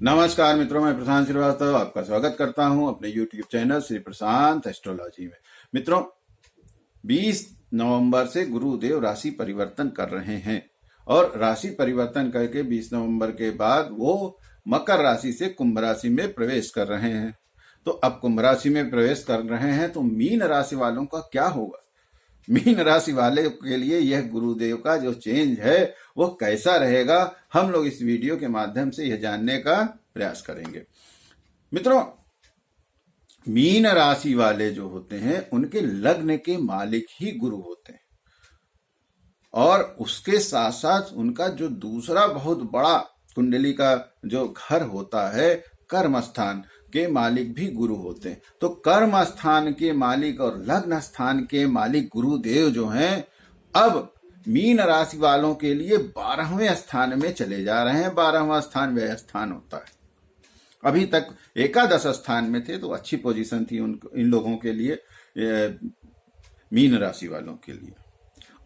नमस्कार मित्रों, मैं प्रशांत श्रीवास्तव आपका स्वागत करता हूं अपने YouTube चैनल श्री प्रशांत एस्ट्रोलॉजी में। मित्रों, 20 नवंबर से गुरुदेव राशि परिवर्तन कर रहे हैं और राशि परिवर्तन करके 20 नवंबर के बाद वो मकर राशि से कुंभ राशि में प्रवेश कर रहे हैं। तो अब कुंभ राशि में प्रवेश कर रहे हैं तो मीन राशि वालों का क्या होगा? मीन राशि वाले के लिए यह गुरुदेव का जो चेंज है वो कैसा रहेगा, हम लोग इस वीडियो के माध्यम से यह जानने का प्रयास करेंगे। मित्रों, मीन राशि वाले जो होते हैं उनके लग्न के मालिक ही गुरु होते हैं और उसके साथ साथ उनका जो दूसरा बहुत बड़ा कुंडली का जो घर होता है, कर्म स्थान के मालिक भी गुरु होते हैं। तो कर्म स्थान के मालिक और लग्न स्थान के मालिक गुरुदेव जो हैं अब मीन राशि वालों के लिए 12वें स्थान में चले जा रहे हैं। 12वां स्थान व्यय स्थान होता है। अभी तक एकादश स्थान में थे तो अच्छी पोजीशन थी इन लोगों के लिए, मीन राशि वालों के लिए।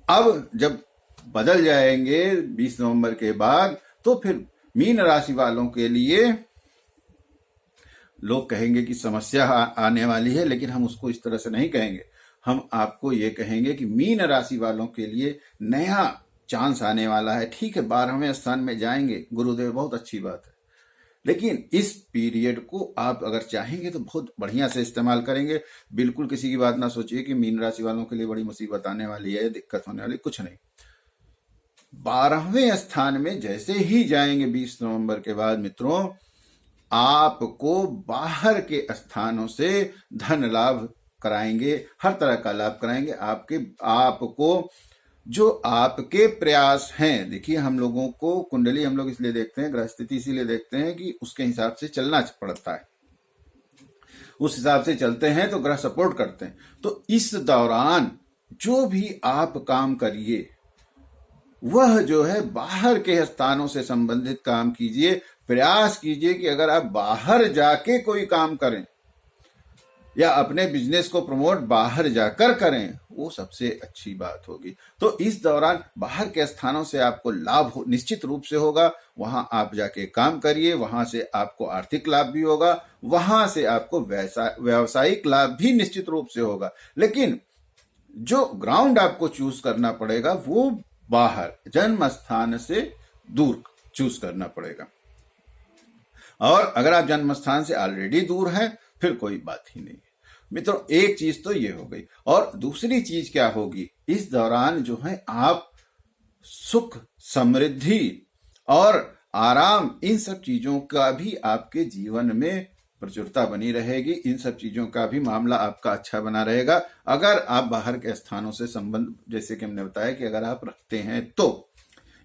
अब जब बदल जाएंगे 20 नवंबर के बाद तो फिर मीन राशि वालों के लिए लोग कहेंगे कि समस्या आने वाली है, लेकिन हम उसको इस तरह से नहीं कहेंगे। हम आपको ये कहेंगे कि मीन राशि वालों के लिए नया चांस आने वाला है। ठीक है, 12वें स्थान में जाएंगे गुरुदेव, बहुत अच्छी बात है, लेकिन इस पीरियड को आप अगर चाहेंगे तो बहुत बढ़िया से इस्तेमाल करेंगे। बिल्कुल किसी की बात ना सोचिए कि मीन राशि वालों के लिए बड़ी मुसीबत आने वाली है, दिक्कत होने वाली, कुछ नहीं। 12वें स्थान में जैसे ही जाएंगे 20 नवंबर के बाद मित्रों, आपको बाहर के स्थानों से धन लाभ कराएंगे, हर तरह का लाभ कराएंगे। आपको जो आपके प्रयास हैं, देखिए हम लोगों को कुंडली हम लोग इसलिए देखते हैं, ग्रह स्थिति इसीलिए देखते हैं कि उसके हिसाब से चलना पड़ता है। उस हिसाब से चलते हैं तो ग्रह सपोर्ट करते हैं। तो इस दौरान जो भी आप काम करिए वह जो है बाहर के स्थानों से संबंधित काम कीजिए। प्रयास कीजिए कि अगर आप बाहर जाके कोई काम करें या अपने बिजनेस को प्रमोट बाहर जाकर करें, वो सबसे अच्छी बात होगी। तो इस दौरान बाहर के स्थानों से आपको लाभ निश्चित रूप से होगा। वहां आप जाके काम करिए, वहां से आपको आर्थिक लाभ भी होगा, वहां से आपको व्यावसायिक लाभ भी निश्चित रूप से होगा। लेकिन जो ग्राउंड आपको चूज करना पड़ेगा वो बाहर जन्म स्थान से दूर चूज करना पड़ेगा। और अगर आप जन्म स्थान से ऑलरेडी दूर हैं फिर कोई बात ही नहीं। मित्रों, एक चीज तो ये हो गई, और दूसरी चीज क्या होगी, इस दौरान जो है आप सुख, समृद्धि और आराम, इन सब चीजों का भी आपके जीवन में प्रचुरता बनी रहेगी। इन सब चीजों का भी मामला आपका अच्छा बना रहेगा अगर आप बाहर के स्थानों से संबंध, जैसे कि हमने बताया, कि अगर आप रखते हैं तो।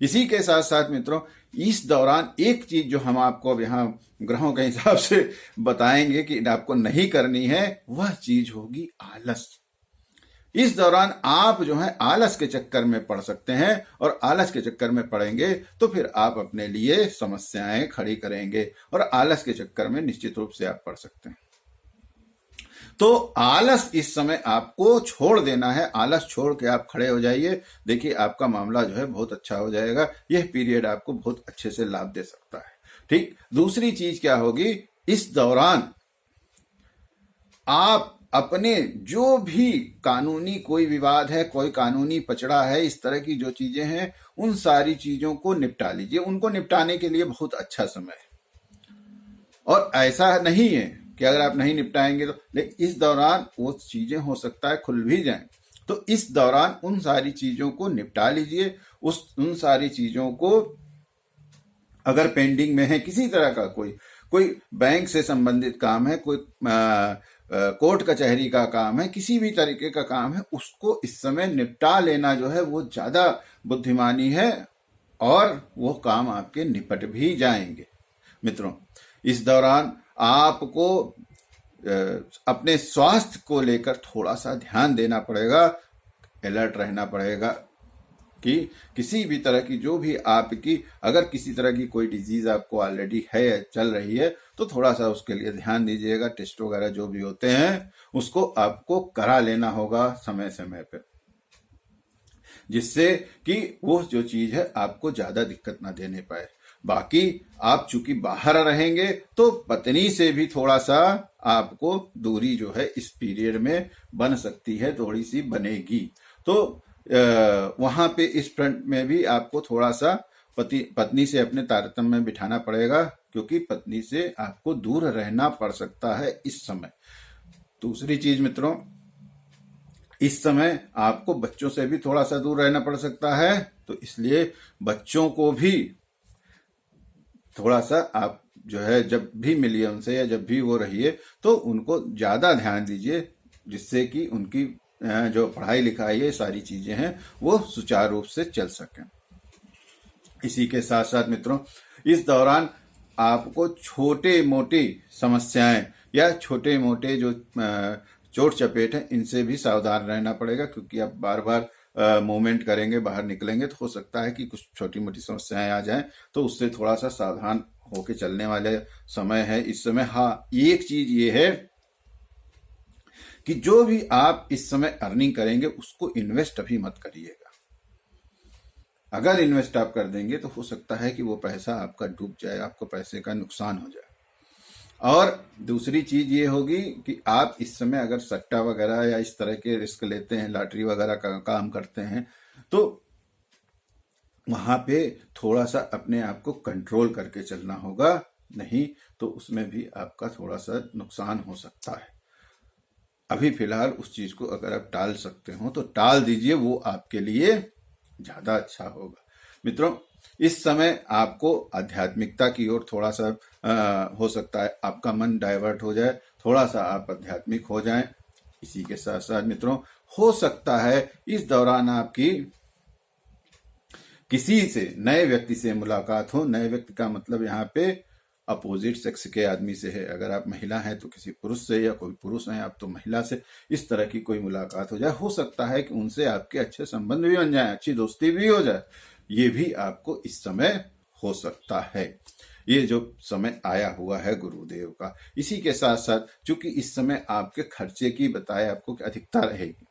इसी के साथ साथ मित्रों, इस दौरान एक चीज जो हम आपको अब यहाँ ग्रहों के हिसाब से बताएंगे कि आपको नहीं करनी है, वह चीज होगी आलस। इस दौरान आप जो है आलस के चक्कर में पड़ सकते हैं, और आलस के चक्कर में पड़ेंगे तो फिर आप अपने लिए समस्याएं खड़ी करेंगे और आलस के चक्कर में निश्चित रूप से आप पड़ सकते हैं। तो आलस इस समय आपको छोड़ देना है। आलस छोड़ के आप खड़े हो जाइए। देखिए आपका मामला जो है बहुत अच्छा हो जाएगा। यह पीरियड आपको बहुत अच्छे से लाभ दे सकता है। ठीक, दूसरी चीज क्या होगी, इस दौरान आप अपने जो भी कानूनी कोई विवाद है, कोई कानूनी पचड़ा है, इस तरह की जो चीजें हैं, उन सारी चीजों को निपटा लीजिए। उनको निपटाने के लिए बहुत अच्छा समय है। और ऐसा नहीं है कि अगर आप नहीं निपटाएंगे तो, लेकिन इस दौरान वो चीजें हो सकता है खुल भी जाएं। तो इस दौरान उन सारी चीजों को निपटा लीजिए। उन सारी चीजों को, अगर पेंडिंग में है किसी तरह का कोई बैंक से संबंधित काम है, कोई कोर्ट कचहरी का काम है, किसी भी तरीके का काम है, उसको इस समय निपटा लेना जो है वो ज्यादा बुद्धिमानी है, और वो काम आपके निपट भी जाएंगे। मित्रों, इस दौरान आपको अपने स्वास्थ्य को लेकर थोड़ा सा ध्यान देना पड़ेगा, अलर्ट रहना पड़ेगा कि किसी भी तरह की जो भी आपकी, अगर किसी तरह की कोई डिजीज आपको ऑलरेडी है, चल रही है, तो थोड़ा सा उसके लिए ध्यान दीजिएगा। टेस्ट वगैरह जो भी होते हैं उसको आपको करा लेना होगा समय समय पे, जिससे कि वो जो चीज है आपको ज्यादा दिक्कत ना देने पाए। बाकी आप चूंकि बाहर रहेंगे तो पत्नी से भी थोड़ा सा आपको दूरी जो है इस पीरियड में बन सकती है, थोड़ी सी बनेगी। तो वहां पे इस फ्रंट में भी आपको थोड़ा सा पत्नी से अपने तारतम्य में बिठाना पड़ेगा, क्योंकि पत्नी से आपको दूर रहना पड़ सकता है इस समय। दूसरी चीज मित्रों, इस समय आपको बच्चों से भी थोड़ा सा दूर रहना पड़ सकता है, तो इसलिए बच्चों को भी थोड़ा सा आप जो है जब भी मिलिए उनसे या जब भी वो रहिए तो उनको ज्यादा ध्यान दीजिए, जिससे कि उनकी जो पढ़ाई लिखाई है सारी चीजें हैं वो सुचारू रूप से चल सकें। इसी के साथ साथ मित्रों, इस दौरान आपको छोटे मोटी समस्याएं या छोटे मोटे जो चोट चपेट है इनसे भी सावधान रहना पड़ेगा, क्योंकि आप बार बार मूवमेंट करेंगे, बाहर निकलेंगे तो हो सकता है कि कुछ छोटी मोटी समस्याएं आ जाएं, तो उससे थोड़ा सा सावधान होके चलने वाले समय है इस समय। हाँ, एक चीज ये है कि जो भी आप इस समय अर्निंग करेंगे उसको इन्वेस्ट अभी मत करिएगा। अगर इन्वेस्ट आप कर देंगे तो हो सकता है कि वो पैसा आपका डूब जाए, आपको पैसे का नुकसान हो जाए। और दूसरी चीज ये होगी कि आप इस समय अगर सट्टा वगैरह या इस तरह के रिस्क लेते हैं, लॉटरी वगैरह का काम करते हैं, तो वहां पे थोड़ा सा अपने आप को कंट्रोल करके चलना होगा, नहीं तो उसमें भी आपका थोड़ा सा नुकसान हो सकता है। अभी फिलहाल उस चीज को अगर आप टाल सकते हो तो टाल दीजिए, वो आपके लिए ज्यादा अच्छा होगा। मित्रों, इस समय आपको आध्यात्मिकता की ओर थोड़ा सा हो सकता है आपका मन डाइवर्ट हो जाए, थोड़ा सा आप आध्यात्मिक हो जाएं। इसी के साथ साथ मित्रों, हो सकता है इस दौरान आपकी किसी से नए व्यक्ति से मुलाकात हो। नए व्यक्ति का मतलब यहाँ पे अपोजिट सेक्स के आदमी से है। अगर आप महिला हैं तो किसी पुरुष से, या कोई पुरुष हैं आप तो महिला से, इस तरह की कोई मुलाकात हो जाए। हो सकता है कि उनसे आपके अच्छे संबंध भी बन जाए, अच्छी दोस्ती भी हो जाए। ये भी आपको इस समय हो सकता है, ये जो समय आया हुआ है गुरुदेव का। इसी के साथ साथ चूंकि इस समय आपके खर्चे की बताए आपको कि अधिकता रहेगी,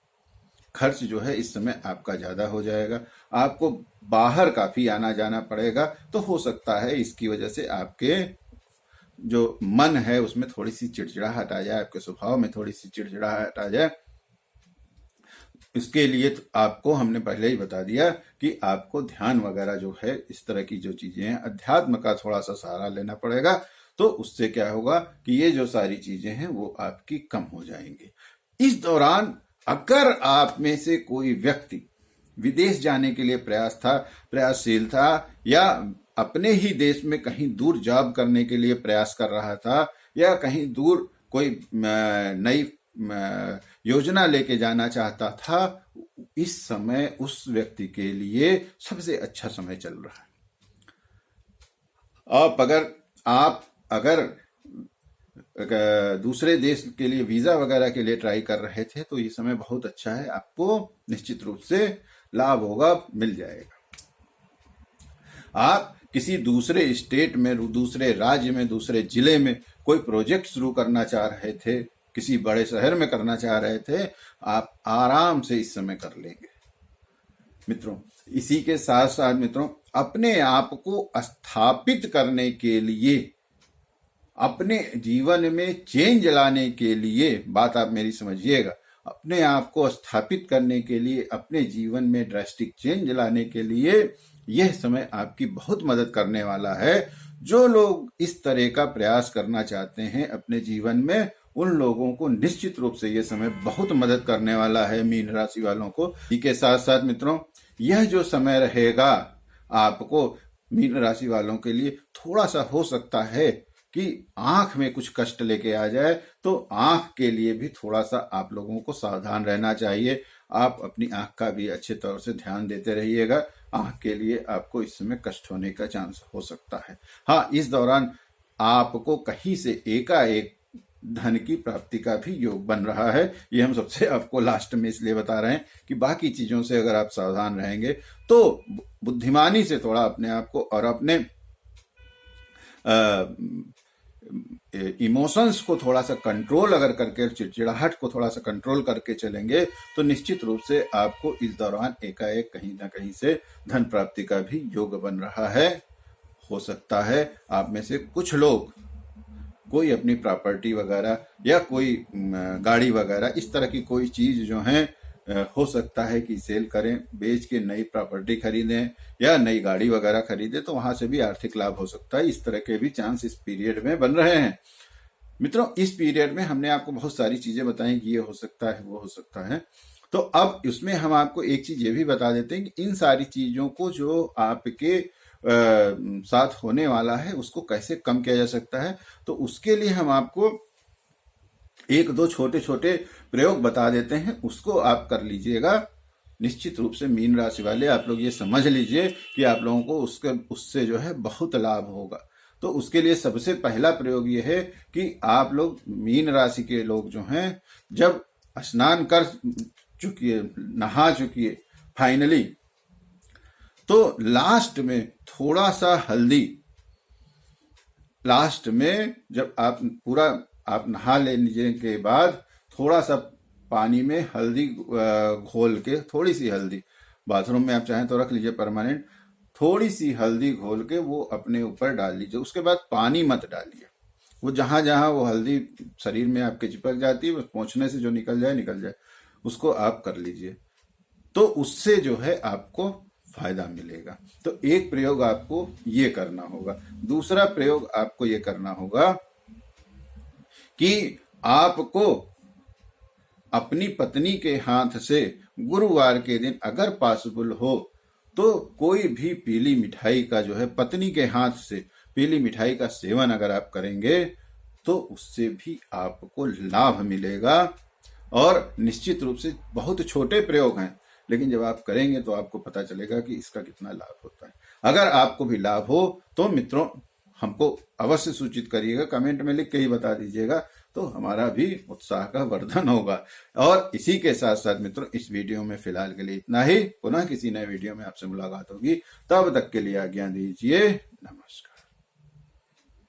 खर्च जो है इस समय आपका ज्यादा हो जाएगा, आपको बाहर काफी आना जाना पड़ेगा। तो हो सकता है इसकी वजह से आपके जो मन है उसमें थोड़ी सी चिड़चिड़ाहट आ जाए, आपके स्वभाव में थोड़ी सी चिड़चिड़ाहट आ जाए। इसके लिए तो आपको हमने पहले ही बता दिया कि आपको ध्यान वगैरह जो है, इस तरह की जो चीजें हैं, अध्यात्म का थोड़ा सा सहारा लेना पड़ेगा। तो उससे क्या होगा कि ये जो सारी चीजें हैं वो आपकी कम हो जाएंगी। इस दौरान अगर आप में से कोई व्यक्ति विदेश जाने के लिए प्रयासशील था, या अपने ही देश में कहीं दूर जॉब करने के लिए प्रयास कर रहा था, या कहीं दूर कोई नई योजना लेके जाना चाहता था, इस समय उस व्यक्ति के लिए सबसे अच्छा समय चल रहा है। आप अगर दूसरे देश के लिए वीजा वगैरह के लिए ट्राई कर रहे थे तो ये समय बहुत अच्छा है, आपको निश्चित रूप से लाभ होगा, मिल जाएगा। आप किसी दूसरे स्टेट में, दूसरे राज्य में, दूसरे जिले में कोई प्रोजेक्ट शुरू करना चाह रहे थे, किसी बड़े शहर में करना चाह रहे थे, आप आराम से इस समय कर लेंगे मित्रों। इसी के साथ साथ मित्रों, अपने आप को स्थापित करने के लिए, अपने जीवन में चेंज लाने के लिए, बात आप मेरी समझिएगा, अपने आप को स्थापित करने के लिए, अपने जीवन में ड्रास्टिक चेंज लाने के लिए यह समय आपकी बहुत मदद करने वाला है। जो लोग इस तरह का प्रयास करना चाहते हैं अपने जीवन में, उन लोगों को निश्चित रूप से यह समय बहुत मदद करने वाला है, मीन राशि वालों को। इसी के साथ साथ मित्रों, यह जो समय रहेगा आपको मीन राशि वालों के लिए थोड़ा सा हो सकता है कि आंख में कुछ कष्ट लेके आ जाए, तो आंख के लिए भी थोड़ा सा आप लोगों को सावधान रहना चाहिए। आप अपनी आंख का भी अच्छे तौर से ध्यान देते रहिएगा। आंख के लिए आपको इस समय कष्ट होने का चांस हो सकता है। हाँ, इस दौरान आपको कहीं से एकाएक धन की प्राप्ति का भी योग बन रहा है। ये हम सबसे आपको लास्ट में इसलिए बता रहे हैं कि बाकी चीजों से अगर आप सावधान रहेंगे तो बुद्धिमानी से थोड़ा अपने आप को और अपने इमोशंस को थोड़ा सा कंट्रोल अगर करके, चिड़चिड़ाहट को थोड़ा सा कंट्रोल करके चलेंगे तो निश्चित रूप से आपको इस दौरान एकाएक कहीं ना कहीं से धन प्राप्ति का भी योग बन रहा है। हो सकता है आप में से कुछ लोग कोई अपनी प्रॉपर्टी वगैरह या कोई गाड़ी वगैरह इस तरह की कोई चीज जो है हो सकता है कि सेल करें, बेच के नई प्रॉपर्टी खरीदें या नई गाड़ी वगैरह खरीदें, तो वहां से भी आर्थिक लाभ हो सकता है। इस तरह के भी चांस इस पीरियड में बन रहे हैं। मित्रों, इस पीरियड में हमने आपको बहुत सारी चीजें बताई कि ये हो सकता है, वो हो सकता है। तो अब इसमें हम आपको एक चीज ये भी बता देते हैं कि इन सारी चीजों को जो आपके साथ होने वाला है उसको कैसे कम किया जा सकता है। तो उसके लिए हम आपको एक दो छोटे छोटे प्रयोग बता देते हैं, उसको आप कर लीजिएगा। निश्चित रूप से मीन राशि वाले आप लोग ये समझ लीजिए कि आप लोगों को उससे जो है बहुत लाभ होगा। तो उसके लिए सबसे पहला प्रयोग ये है कि आप लोग मीन राशि के लोग जो हैं, जब स्नान कर चुकिए, नहा चुकिए फाइनली, तो लास्ट में थोड़ा सा हल्दी, लास्ट में जब आप नहा लेने के बाद थोड़ा सा पानी में हल्दी घोल के, थोड़ी सी हल्दी, बाथरूम में आप चाहें तो रख लीजिए परमानेंट, थोड़ी सी हल्दी घोल के वो अपने ऊपर डाल लीजिए। उसके बाद पानी मत डालिए, वो जहां जहां वो हल्दी शरीर में आपके चिपक जाती है, पोंछने से जो निकल जाए उसको आप कर लीजिए। तो उससे जो है आपको फायदा मिलेगा। तो एक प्रयोग आपको ये करना होगा। दूसरा प्रयोग आपको ये करना होगा कि आपको अपनी पत्नी के हाथ से गुरुवार के दिन अगर पॉसिबल हो तो कोई भी पीली मिठाई का जो है, पत्नी के हाथ से पीली मिठाई का सेवन अगर आप करेंगे तो उससे भी आपको लाभ मिलेगा। और निश्चित रूप से बहुत छोटे प्रयोग हैं, लेकिन जब आप करेंगे तो आपको पता चलेगा कि इसका कितना लाभ होता है। अगर आपको भी लाभ हो तो मित्रों हमको अवश्य सूचित करिएगा, कमेंट में लिख के ही बता दीजिएगा, तो हमारा भी उत्साह का वर्धन होगा। और इसी के साथ साथ मित्रों, इस वीडियो में फिलहाल के लिए इतना ही। पुनः किसी नए वीडियो में आपसे मुलाकात होगी, तब तक के लिए आज्ञा दीजिए।